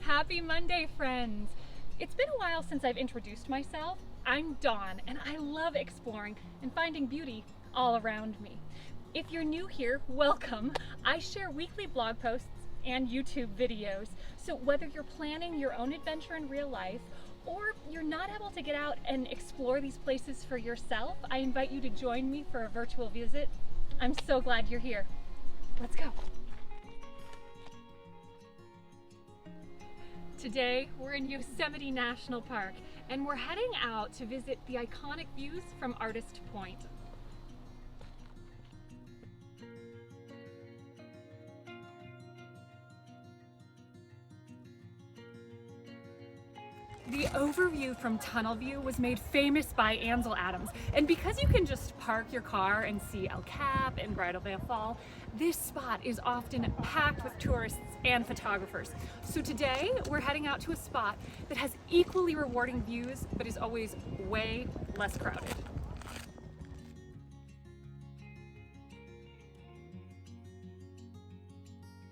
Happy Monday, friends! It's been a while since I've introduced myself. I'm Dawn, and I love exploring and finding beauty all around me. If you're new here, welcome. I share weekly blog posts and YouTube videos, so whether you're planning your own adventure in real life or you're not able to get out and explore these places for yourself, I invite you to join me for a virtual visit. I'm so glad you're here. Let's go. Today, we're in Yosemite National Park, and we're heading out to visit the iconic views from Artist Point. The overview from Tunnel View was made famous by Ansel Adams, and because you can just park your car and see El Cap and Bridal Veil Fall, this spot is often packed with tourists and photographers. So today we're heading out to a spot that has equally rewarding views but is always way less crowded.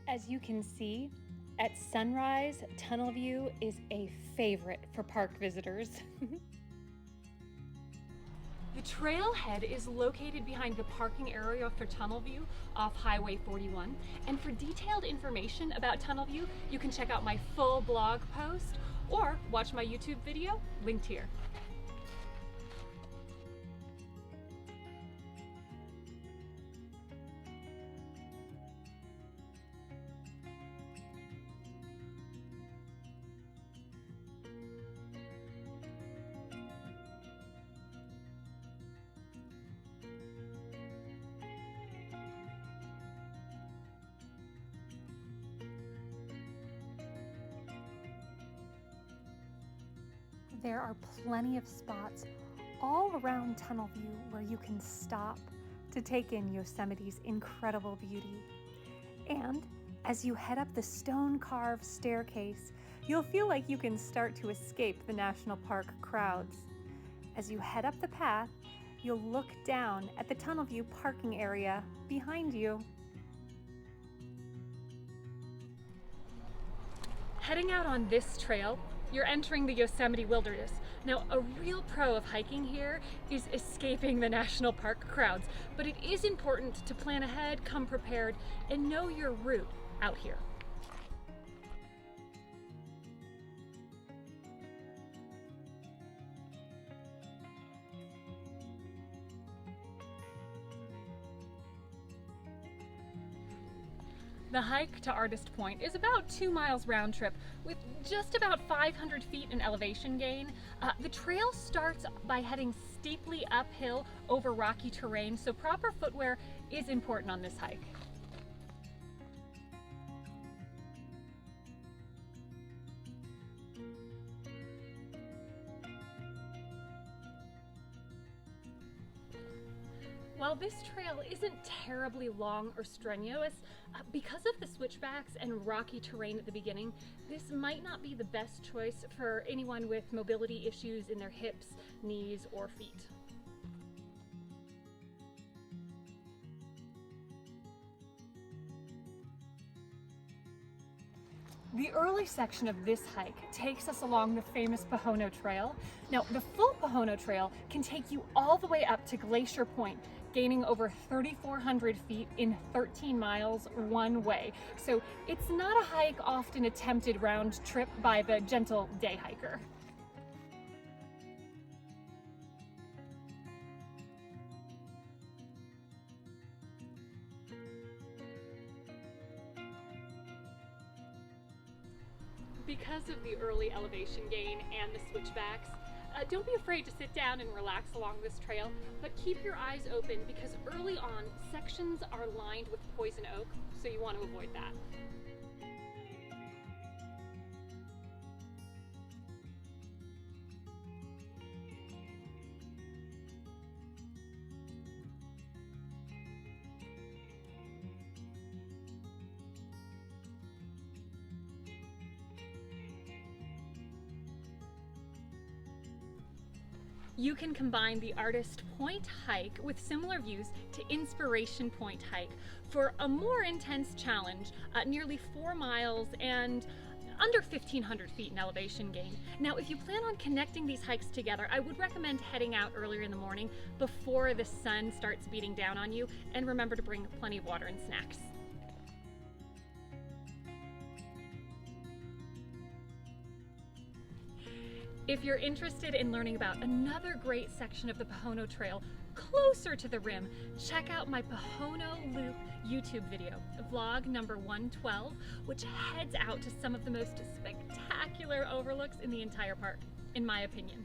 As you can see, at sunrise, Tunnel View is a favorite for park visitors. The trailhead is located behind the parking area for Tunnel View off Highway 41. And for detailed information about Tunnel View, you can check out my full blog post or watch my YouTube video linked here. There are plenty of spots all around Tunnel View where you can stop to take in Yosemite's incredible beauty. And as you head up the stone-carved staircase, you'll feel like you can start to escape the national park crowds. As you head up the path, you'll look down at the Tunnel View parking area behind you. Heading out on this trail, you're entering the Yosemite wilderness. Now, a real pro of hiking here is escaping the national park crowds, but it is important to plan ahead, come prepared, and know your route out here. The hike to Artist Point is about 2 miles round trip with just about 500 feet in elevation gain. The trail starts by heading steeply uphill over rocky terrain, so proper footwear is important on this hike. While this trail isn't terribly long or strenuous, because of the switchbacks and rocky terrain at the beginning, this might not be the best choice for anyone with mobility issues in their hips, knees, or feet. The early section of this hike takes us along the famous Pohono Trail. Now, the full Pohono Trail can take you all the way up to Glacier Point, gaining over 3,400 feet in 13 miles one way. So it's not a hike often attempted round trip by the gentle day hiker. Because of the early elevation gain and the switchbacks, don't be afraid to sit down and relax along this trail, but keep your eyes open because early on, sections are lined with poison oak, so you want to avoid that. You can combine the Artist Point hike with similar views to Inspiration Point hike for a more intense challenge, nearly 4 miles and under 1,500 feet in elevation gain. Now, if you plan on connecting these hikes together, I would recommend heading out earlier in the morning before the sun starts beating down on you, and remember to bring plenty of water and snacks. If you're interested in learning about another great section of the Pohono Trail closer to the rim, check out my Pohono Loop YouTube video, vlog number 112, which heads out to some of the most spectacular overlooks in the entire park, in my opinion.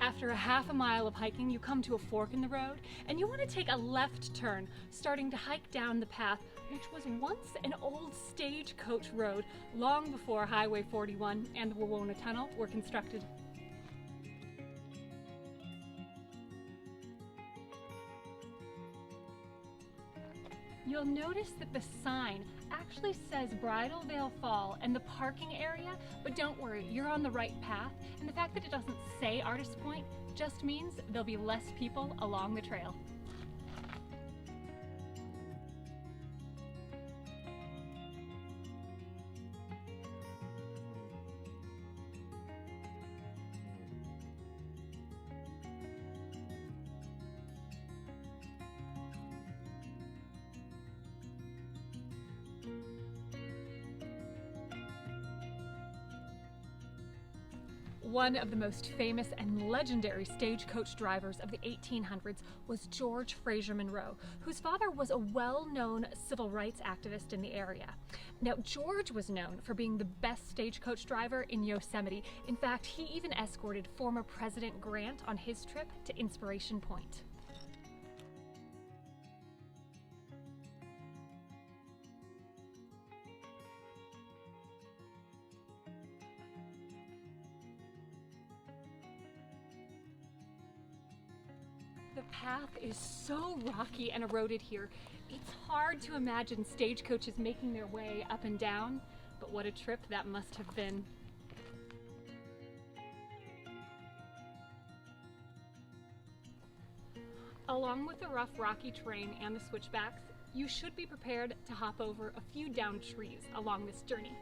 After a half a mile of hiking, you come to a fork in the road, and you want to take a left turn, starting to hike down the path, which was once an old Stagecoach Road, long before Highway 41 and the Wawona Tunnel were constructed. You'll notice that the sign actually says Bridal Veil Fall and the parking area, but don't worry, you're on the right path, and the fact that it doesn't say Artist Point just means there'll be less people along the trail. One of the most famous and legendary stagecoach drivers of the 1800s was George Fraser Monroe, whose father was a well-known civil rights activist in the area. Now, George was known for being the best stagecoach driver in Yosemite. In fact, he even escorted former President Grant on his trip to Inspiration Point. The path is so rocky and eroded here, it's hard to imagine stagecoaches making their way up and down, but what a trip that must have been. Along with the rough rocky terrain and the switchbacks, you should be prepared to hop over a few downed trees along this journey.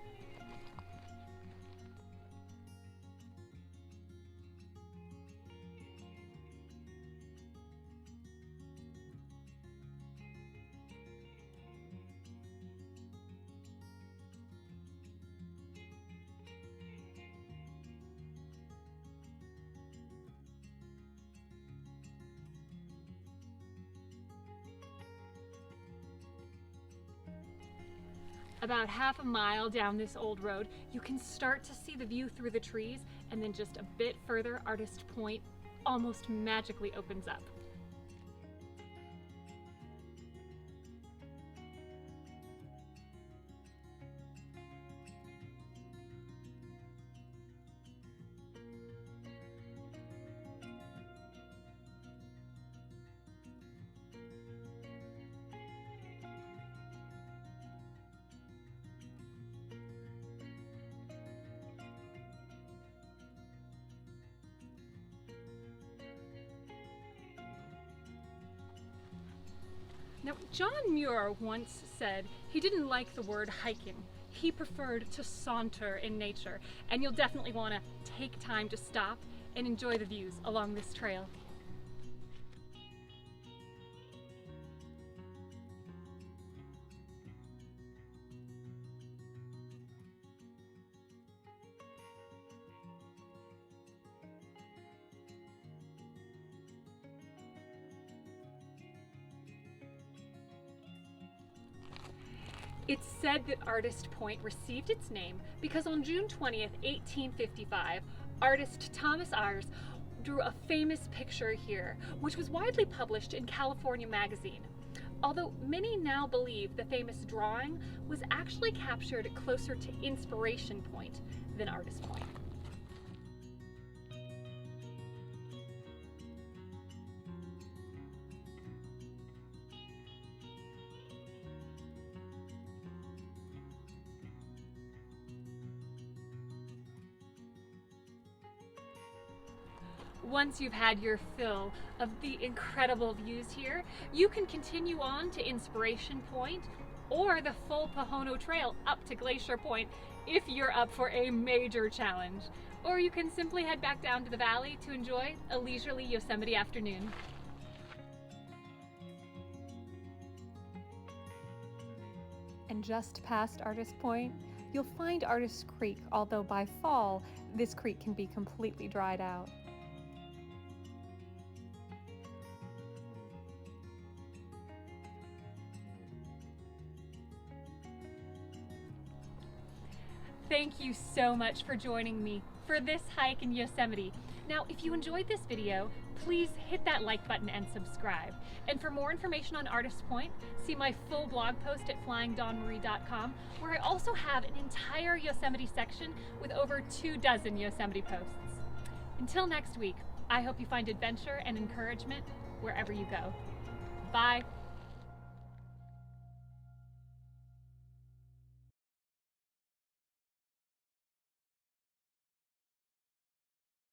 About half a mile down this old road, you can start to see the view through the trees, and then just a bit further, Artist Point almost magically opens up. Now, John Muir once said he didn't like the word hiking. He preferred to saunter in nature, and you'll definitely want to take time to stop and enjoy the views along this trail. It's said that Artist Point received its name because on June 20th, 1855, artist Thomas Ayres drew a famous picture here, which was widely published in California Magazine. Although many now believe the famous drawing was actually captured closer to Inspiration Point than Artist Point. Once you've had your fill of the incredible views here, you can continue on to Inspiration Point or the full Pohono Trail up to Glacier Point if you're up for a major challenge. Or you can simply head back down to the valley to enjoy a leisurely Yosemite afternoon. And just past Artist Point, you'll find Artist Creek, although by fall, this creek can be completely dried out. Thank you so much for joining me for this hike in Yosemite. Now, if you enjoyed this video, please hit that like button and subscribe. And for more information on Artist Point, see my full blog post at flyingdawnmarie.com, where I also have an entire Yosemite section with over 24 Yosemite posts. Until next week, I hope you find adventure and encouragement wherever you go. Bye.